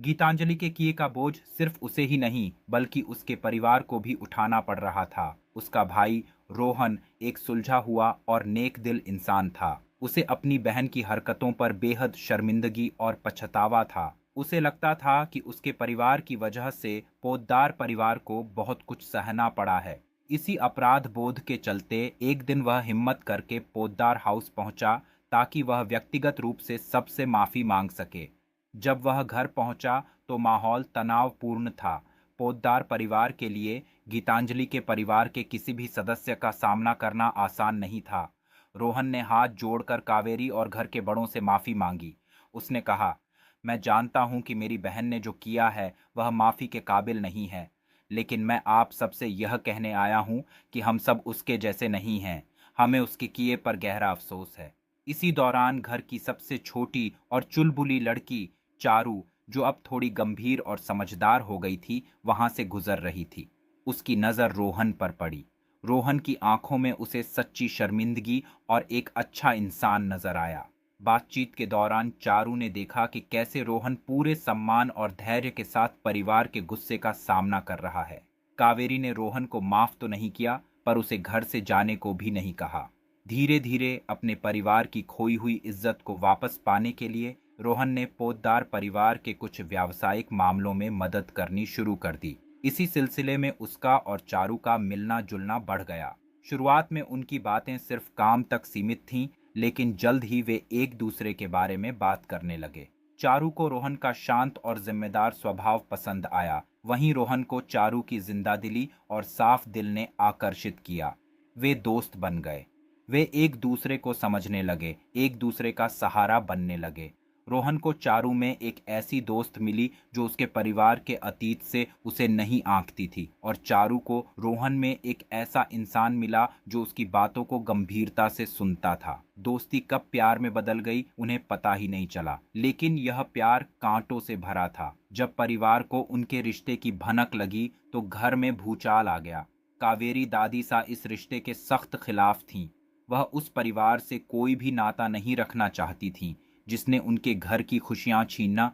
गीतांजलि के किए का बोझ सिर्फ उसे ही नहीं बल्कि उसके परिवार को भी उठाना पड़ रहा था। उसका भाई रोहन एक सुलझा हुआ और नेक दिल इंसान था। उसे अपनी बहन की हरकतों पर बेहद शर्मिंदगी और पछतावा था। उसे लगता था कि उसके परिवार की वजह से पोद्दार परिवार को बहुत कुछ सहना पड़ा है। इसी अपराध बोध के चलते एक दिन वह हिम्मत करके पोद्दार हाउस पहुंचा ताकि वह व्यक्तिगत रूप से सबसे माफी मांग सके। जब वह घर पहुंचा तो माहौल तनावपूर्ण था। पोद्दार परिवार के लिए गीतांजलि के परिवार के किसी भी सदस्य का सामना करना आसान नहीं था। रोहन ने हाथ जोड़कर कावेरी और घर के बड़ों से माफी मांगी। उसने कहा, मैं जानता हूं कि मेरी बहन ने जो किया है वह माफी के काबिल नहीं है, लेकिन मैं आप सबसे यह कहने आया हूं कि हम सब उसके जैसे नहीं हैं। हमें उसके किए पर गहरा अफसोस है। इसी दौरान घर की सबसे छोटी और चुलबुली लड़की चारू, जो अब थोड़ी गंभीर और समझदार हो गई थी, वहां से गुजर रही थी। उसकी नजर रोहन पर पड़ी। रोहन की आंखों में उसे सच्ची शर्मिंदगी और एक अच्छा इंसान नजर आया। बातचीत के दौरान चारू ने देखा कि कैसे रोहन पूरे सम्मान और धैर्य के साथ परिवार के गुस्से का सामना कर रहा है। कावेरी ने रोहन को माफ तो नहीं किया, पर उसे घर से जाने को भी नहीं कहा। धीरे धीरे अपने परिवार की खोई हुई इज्जत को वापस पाने के लिए रोहन ने पोद्दार परिवार के कुछ व्यावसायिक मामलों में मदद करनी शुरू कर दी। इसी सिलसिले में उसका और चारू का मिलना जुलना बढ़ गया। शुरुआत में उनकी बातें सिर्फ काम तक सीमित थीं, लेकिन जल्द ही वे एक दूसरे के बारे में बात करने लगे। चारू को रोहन का शांत और जिम्मेदार स्वभाव पसंद आया। वहीं रोहन को चारू की जिंदादिली और साफ दिल ने आकर्षित किया। वे दोस्त बन गए। वे एक दूसरे को समझने लगे, एक दूसरे का सहारा बनने लगे। रोहन को चारू में एक ऐसी दोस्त मिली जो उसके परिवार के अतीत से उसे नहीं आंकती थी, और चारू को रोहन में एक ऐसा इंसान मिला जो उसकी बातों को गंभीरता से सुनता था। दोस्ती कब प्यार में बदल गई उन्हें पता ही नहीं चला, लेकिन यह प्यार कांटों से भरा था। जब परिवार को उनके रिश्ते की भनक लगी तो घर में भूचाल आ गया। कावेरी दादी सा इस रिश्ते के सख्त खिलाफ थीं। वह उस परिवार से कोई भी नाता नहीं रखना चाहती थीं जिसने उनके घर की खुशियां छीनना